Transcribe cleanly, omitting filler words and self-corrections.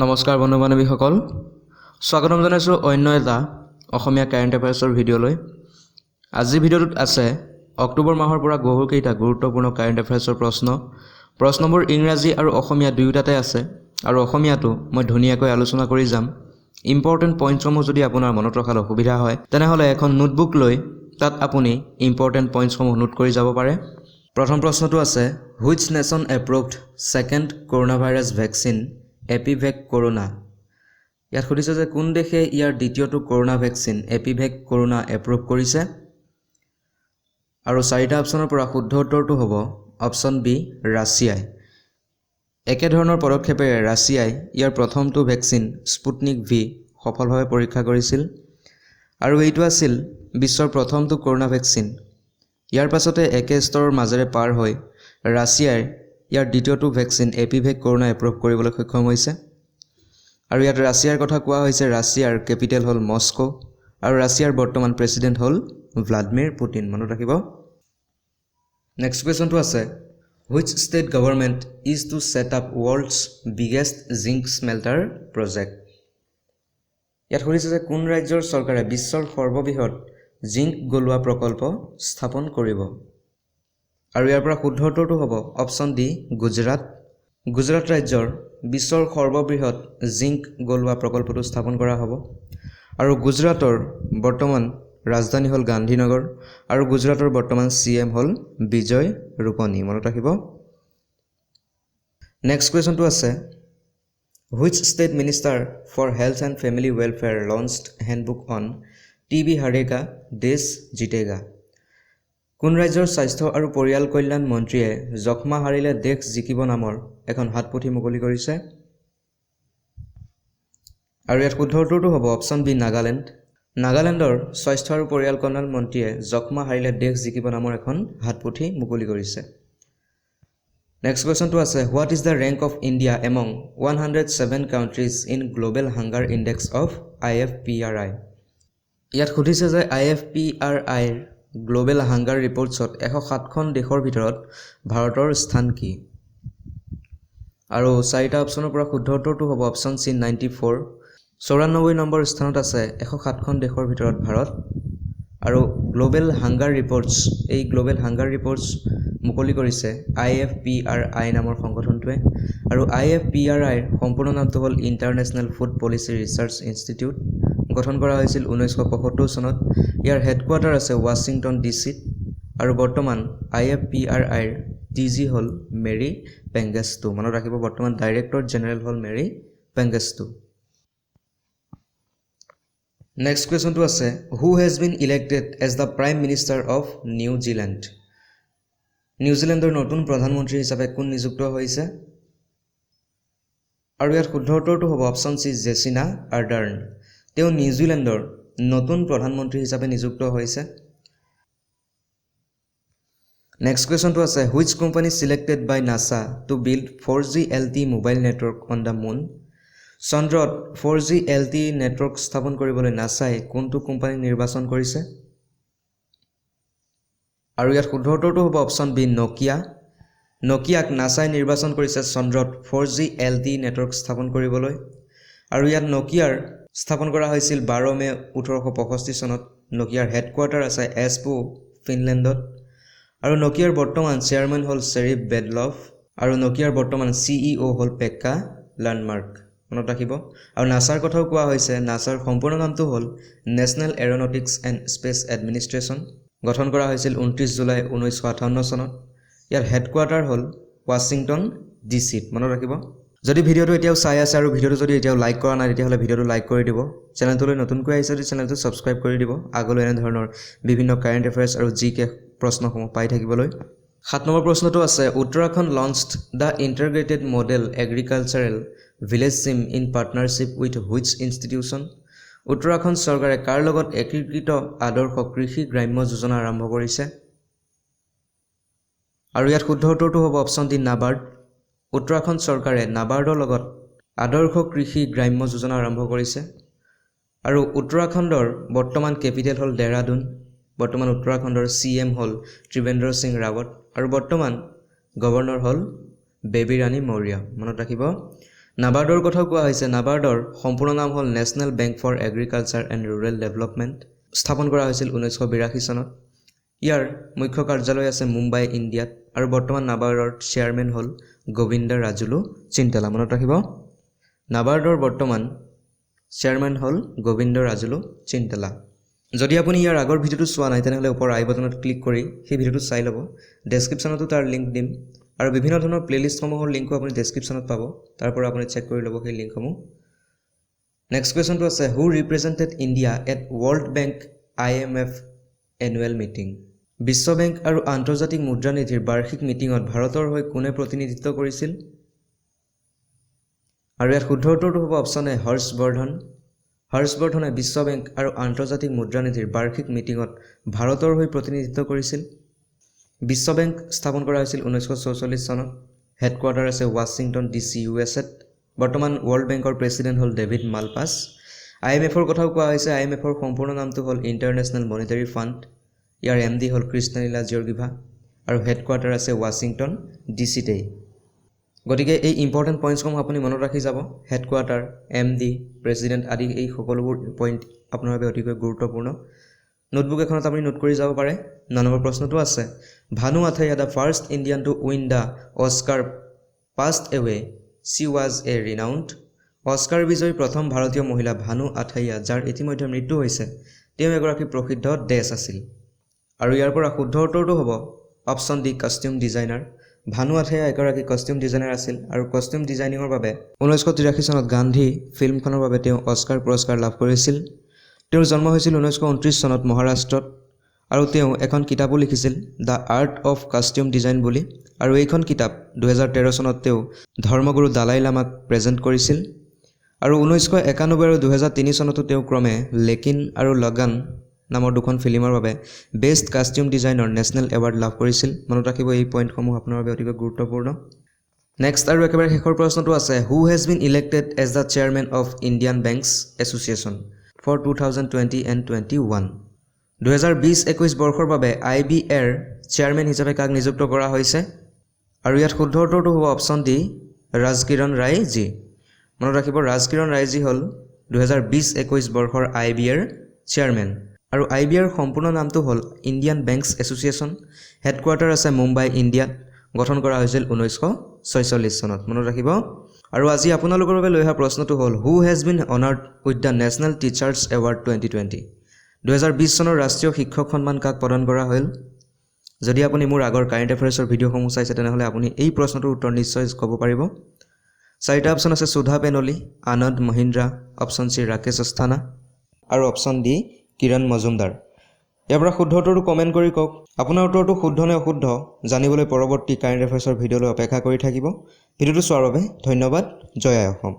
নমস্কাৰ বন্ধু বান্ধৱীসকল স্বাগতম জনাইছোঁ অন্য এটা অসমীয়া কাৰেণ্ট এফেয়াৰ্ছৰ ভিডিঅ'লৈ আজিৰ ভিডিঅ'টোত আছে অক্টোবৰ মাহৰ পৰা বহুকেইটা গুৰুত্বপূৰ্ণ কাৰেণ্ট এফেয়াৰ্ছৰ প্ৰশ্নবোৰ ইংৰাজী আৰু অসমীয়া দুয়োটাতে আছে আৰু অসমীয়াটো মই ধুনীয়াকৈ আলোচনা কৰি যাম ইম্পৰ্টেণ্ট পইণ্টছসমূহ যদি আপোনাৰ মনত ৰখাত অসুবিধা হয় তেনেহ'লে এখন নোটবুক লৈ তাত আপুনি ইম্পৰ্টেণ্ট পইণ্টছসমূহ নোট কৰি যাব পাৰে প্ৰথম প্ৰশ্নটো আছে which nation approved second coronavirus vaccine EpiVac Corona ইয়াত সুধিছে যে কোন দেশে ইয়াৰ দ্বিতীয়টো corona vaccine EpiVac Corona approve কৰিছে আৰু চাৰিটা অপশ্যনৰ পৰা শুদ্ধ উত্তৰটো হ'ব অপশ্যন বি ৰাছিয়াই একেধৰণৰ পদক্ষেপেৰে ৰাছিয়াই ইয়াৰ প্ৰথমটো ভেকচিন স্পুটনিক ভি সফলভাৱে পৰীক্ষা কৰিছিল আৰু এইটো আছিল বিশ্বৰ প্ৰথমটো কৰোনা ভেকচিন ইয়াৰ পাছতে একে স্তৰৰ মাজেৰে পাৰ হৈ ৰাছিয়াই ইয়াৰ দ্বিতীয়টো ভেকচিন এপিভেক কৰোনা এপ্ৰুভ কৰিবলৈ সক্ষম হৈছে আৰু ইয়াত ৰাছিয়াৰ কথা কোৱা হৈছে ৰাছিয়াৰ কেপিটেল হ'ল মস্কো আৰু ৰাছিয়াৰ বৰ্তমান প্ৰেছিডেণ্ট হ'ল ভ্লাদিমিৰ পুটিন মনত ৰাখিব নেক্সট কুৱেশ্যনটো আছে which state government is to set up world's biggest zinc smelter project ইয়াত সুধিছে যে কোন ৰাজ্যৰ চৰকাৰে বিশ্বৰ সৰ্ববৃহৎ জিংক গলোৱা প্ৰকল্প স্থাপন কৰিব আৰু ইয়াৰ পৰা শুদ্ধ উত্তৰটো হ'ব অপশ্যন ডি গুজৰাট ৰাজ্যৰ বিশ্বৰ সৰ্ববৃহৎ জিংক গলোৱা প্ৰকল্পটো স্থাপন কৰা হ'ব আৰু গুজৰাটৰ বৰ্তমান ৰাজধানী হ'ল গান্ধীনগৰ আৰু গুজৰাটৰ বৰ্তমান CM হ'ল বিজয় ৰূপনী মনত ৰাখিব নেক্সট কুৱেশ্যনটো আছে which state minister for health and family welfare launched handbook on TB Harega Desh Jitega কোন ৰাজ্যৰ স্বাস্থ্য আৰু পৰিয়াল কল্যাণ মন্ত্ৰীয়ে যক্ষ্মা হাৰিলে দেশ জিকিব নামৰ এখন হাতপুথি মুকলি কৰিছে আৰু ইয়াত শুদ্ধ উত্তৰটো হ'ব অপশ্যন বি নাগালেণ্ডৰ স্বাস্থ্য আৰু পৰিয়াল কল্যাণ মন্ত্ৰীয়ে যক্ষ্মা হাৰিলে দেশ জিকিব নামৰ এখন হাতপুথি মুকলি কৰিছে নেক্সট কুৱেশ্যনটো আছে what is the rank of India among 107 countries in Global Hunger Index of IFPRI ইয়াত সুধিছে যে IFPRIৰ গ্লোবেল হাংগাৰ ৰিপৰ্টছত 107খন দেশৰ ভিতৰত ভাৰতৰ স্থান কি আৰু চাৰিটা অপশ্যনৰ পৰা শুদ্ধ উত্তৰটো হ'ব অপশ্যন চি 94 নম্বৰ স্থানত আছে 107খন দেশৰ ভিতৰত ভাৰত আৰু গ্লোবেল হাংগাৰ ৰিপৰ্টছ মুকলি কৰিছে IFPRI নামৰ সংগঠনটোৱে আৰু IFPRIৰ সম্পূৰ্ণ নামটো হ'ল international food policy research institute গঠন কৰা হৈছিল 1975 চনত ইয়াৰ হেডকোৱাৰ্টাৰ আছে ৱাশ্বিংটন ডিচিত আৰু বৰ্তমান IFPRIৰ DG হ'ল মেৰী পেংগেষ্টু মনত ৰাখিব বৰ্তমান ডাইৰেক্টৰ জেনেৰেল হ'ল মেৰী পেংগেষ্টু নেক্সট কুৱেশ্যনটো আছে who has been elected as the prime minister of নিউজিলেণ্ডৰ নতুন প্ৰধানমন্ত্ৰী হিচাপে কোন নিযুক্ত হৈছে আৰু ইয়াত শুদ্ধ উত্তৰটো হ'ব অপশ্যন চি জেচিনা আৰ্ডাৰ্ণ তেওঁ নিউজিলেণ্ডৰ নতুন প্ৰধানমন্ত্ৰী হিচাপে নিযুক্ত হৈছে নেক্সট কুৱেশ্যনটো আছে which company selected by NASA to build 4G LTE mobile network on the moon চন্দ্ৰত 4G LTE নেটৱৰ্ক স্থাপন কৰিবলৈ নাছাই কোনটো কোম্পানী নিৰ্বাচন কৰিছে আৰু ইয়াত শুদ্ধ উত্তৰটো হ'ব অপশ্যন বি নকিয়াক নাছাই নিৰ্বাচন কৰিছে চন্দ্ৰত 4G LTE নেটৱৰ্ক স্থাপন কৰিবলৈ আৰু ইয়াত নকিয়াৰ স্থাপন কৰা হৈছিল 12 মে 1865 চনত নকিয়াৰ হেডকোৱাৰ্টাৰ আছে এছপো ফিনলেণ্ডত আৰু নকিয়াৰ বৰ্তমান চেয়াৰমেন হ'ল চেৰিফ বেডলফ আৰু নকিয়াৰ বৰ্তমান CEO হ'ল পেক্কা লাণ্ডমাৰ্ক মনত ৰাখিব আৰু নাছাৰ কথাও কোৱা হৈছে নাছাৰ সম্পূৰ্ণ নামটো হ'ল national aeronautics and space administration গঠন কৰা হৈছিল 29 জুলাই 1958 চনত ইয়াৰ হেডকোৱাৰ্টাৰ হ'ল ৱাশ্বিংটন ডিচিত মনত ৰাখিব যদি ভিডিঅ'টো এতিয়াও চাই আছে আৰু ভিডিঅ'টো যদি এতিয়াও লাইক কৰা নাই তেতিয়াহ'লে ভিডিঅ'টো লাইক কৰি দিব চেনেলটোলৈ নতুনকৈ আহিছে যদি চেনেলটো ছাবস্ক্ৰাইব কৰি দিব আগলৈ এনেধৰণৰ বিভিন্ন কাৰেণ্ট এফেয়াৰ্ছ আৰু GK প্ৰশ্নসমূহ পাই থাকিবলৈ 7 নম্বৰ প্ৰশ্নটো আছে Uttarakhand launched the integrated model agricultural village SIM in partnership with which institution Uttarakhand চৰকাৰে কাৰ লগত একীকৃত আদৰ্শ কৃষি গ্ৰাম্য যোজনা আৰম্ভ কৰিছে আৰু ইয়াত শুদ্ধ উত্তৰটো হ'ব অপশ্যন ডি নাবাৰ্ড উত্তৰাখণ্ড চৰকাৰে নাবাৰ্ডৰ লগত আদৰ্শ কৃষি গ্ৰাম্য যোজনা আৰম্ভ কৰিছে আৰু উত্তৰাখণ্ডৰ বৰ্তমান কেপিটেল হ'ল দেৰাডুন বৰ্তমান উত্তৰাখণ্ডৰ CM হ'ল ত্ৰিবেন্দ্ৰ সিং ৰাৱত আৰু বৰ্তমান গভৰ্ণৰ হ'ল বেবী ৰাণী মৌৰ্য মনত ৰাখিব নাবাৰ্ডৰ কথাও কোৱা হৈছে। নাবাৰ্ডৰ সম্পূৰ্ণ নাম হ'ল national bank for agriculture and rural development. স্থাপন কৰা হৈছিল 1982 চনত। ইয়াৰ মুখ্য কাৰ্যালয় আছে মুম্বাই, ইণ্ডিয়াত। আৰু বৰ্তমান নাবাৰ্ডৰ চেয়াৰমেন হ'ল গোবিন্দ ৰাজুলু চিন্তালা। মনত ৰাখিব, নাবাৰ্ডৰ বৰ্তমান চেয়াৰমেন হ'ল গোবিন্দ ৰাজুলু চিন্তালা। যদি আপুনি ইয়াৰ আগৰ ভিডিঅ'টো চোৱা নাই তেনেহ'লে ওপৰৰ আই বাটনত ক্লিক কৰি সেই ভিডিঅ'টো চাই ল'ব। ডেছক্ৰিপশ্যনতো তাৰ লিংক দিম আৰু বিভিন্ন ধৰণৰ প্লেলিষ্টসমূহৰ লিংকো আপুনি ডেছক্ৰিপশ্যনত পাব। তাৰ পৰা আপুনি চেক কৰি ল'ব সেই লিংকসমূহ। নেক্সট কুৱেশ্যনটো আছে, who represented India at World Bank IMF annual meeting? বিশ্ব বেংক আৰু আন্তৰ্জাতিক মুদ্ৰানিধিৰ বাৰ্ষিক মিটিঙত ভাৰতৰ হৈ কোনে প্ৰতিনিধিত্ব কৰিছিল? আৰু ইয়াত শুদ্ধ উত্তৰটো হ'ব অপশ্যন এ, হৰ্ষবৰ্ধন। হৰ্ষবৰ্ধনে বিশ্ব বেংক আৰু আন্তৰ্জাতিক মুদ্ৰানিধিৰ বাৰ্ষিক মিটিঙত ভাৰতৰ হৈ প্ৰতিনিধিত্ব কৰিছিল। বিশ্ব বেংক স্থাপন কৰা হৈছিল 1944 চনত। হেডকোৱাৰ্টাৰ আছে ৱাশ্বিংটন DC USAত। বৰ্তমান ৱৰ্ল্ড বেংকৰ প্ৰেছিডেণ্ট হ'ল ডেভিড মালপাছ। IMFৰ কথাও কোৱা হৈছে। IMFৰ সম্পূৰ্ণ নামটো হ'ল ইণ্টাৰনেশ্যনেল মনিটাৰী ফাণ্ড। ইয়াৰ MD হ'ল কৃষ্ণলীলা জিয়ৰ্গিভা আৰু হেডকোৱাৰ্টাৰ আছে ৱাশ্বিংটন DCতেই। গতিকে এই ইম্পৰ্টেণ্ট পইণ্টছসমূহ আপুনি মনত ৰাখি যাব। হেডকোৱাৰ্টাৰ, MD, প্ৰেছিডেণ্ট আদি এই সকলোবোৰ পইণ্ট আপোনাৰ বাবে অতিকৈ গুৰুত্বপূৰ্ণ। নোটবুক এখনত আপুনি নোট কৰি যাব পাৰে। 9 নম্বৰ প্ৰশ্নটো আছে, Bhanu Athaiya the first Indian to win the Oscar passed away, she was a renowned. Oscar বিজয়ী প্ৰথম ভাৰতীয় মহিলা ভানু আথাইয়া, যাৰ ইতিমধ্যে মৃত্যু হৈছে, তেওঁ এগৰাকী প্ৰসিদ্ধ ডেছ আছিল। আৰু ইয়াৰ পৰা শুদ্ধ উত্তৰটো হ'ব অপশ্যন ডি, কষ্টিউম ডিজাইনাৰ। ভানু আথাইয়া এগৰাকী কষ্টিউম ডিজাইনাৰ আছিল আৰু কষ্টিউম ডিজাইনিঙৰ বাবে 1983 চনত গান্ধী ফিল্মখনৰ বাবে তেওঁ অস্কাৰ পুৰস্কাৰ লাভ কৰিছিল। তেওঁৰ জন্ম হৈছিল 1929 চনত মহাৰাষ্ট্ৰত আৰু তেওঁ এখন কিতাপো লিখিছিল, the art of costume design বুলি। আৰু এইখন কিতাপ 2013 চনত তেওঁ ধৰ্মগুৰু দালাই লামাক প্ৰেজেণ্ট কৰিছিল। আৰু 1991 আৰু 2003 চনতো তেওঁ ক্ৰমে লেকিন আৰু লগান নামৰ দুখন ফিল্মৰ বাবে বেষ্ট কষ্টিউম ডিজাইনৰ নেশ্যনেল এৱাৰ্ড লাভ কৰিছিল। মনত ৰাখিব, এই পইণ্টসমূহ আপোনাৰ বাবে অতিকৈ গুৰুত্বপূৰ্ণ। নেক্সট আৰু একেবাৰে শেষৰ প্ৰশ্নটো আছে, who has been elected as the chairman of Indian banks association for 2020 and 21? 2020-21 বৰ্ষৰ বাবে IBAৰ চেয়াৰমেন হিচাপে কাক নিযুক্ত কৰা হৈছে? আৰু ইয়াত শুদ্ধ উত্তৰটো হ'ব অপশ্যন ডি, ৰাজকিৰণ ৰায়জী। মনত ৰাখিব, ৰাজকিৰণ ৰায়জী হ'ল 2020-21 বৰ্ষৰ IBAৰ চেয়াৰমেন। আৰু IBAৰ সম্পূৰ্ণ নামটো হ'ল ইণ্ডিয়ান বেংকছ এছ'চিয়েশ্যন। হেডকোৱাৰ্টাৰ আছে মুম্বাই, ইণ্ডিয়াত। গঠন কৰা হৈছিল 1946 চনত। মনত ৰাখিব। আৰু আজি আপোনালোকৰ বাবে লৈ অহা প্ৰশ্নটো হ'ল, হু has bin honoured with the national teachers award 2020? 2020 চনৰ ৰাষ্ট্ৰীয় শিক্ষক সন্মান কাক প্ৰদান কৰা হ'ল? যদি আপুনি মোৰ আগৰ কাৰেণ্ট এফেয়াৰ্ছৰ ভিডিঅ'সমূহ চাইছে তেনেহ'লে আপুনি এই প্ৰশ্নটোৰ উত্তৰ নিশ্চয় ক'ব পাৰিব। 4টা অপশ্যন আছে, সুধা পেনলি, আনন্দ মহিন্দ্ৰা, অপশ্যন চি ৰাকেশ অস্থানা আৰু অপশ্যন ডি কিৰণ মজুমদাৰ। ইয়াৰ পৰা শুদ্ধ উত্তৰটো কমেণ্ট কৰি কওক। আপোনাৰ উত্তৰটো শুদ্ধ নে অশুদ্ধ জানিবলৈ পৰৱৰ্তী কাৰেণ্ট এফেয়াৰ্ছৰ ভিডিঅ'লৈ অপেক্ষা কৰি থাকিব। ভিডিঅ'টো চোৱাৰ বাবে ধন্যবাদ। জয় আই অসম।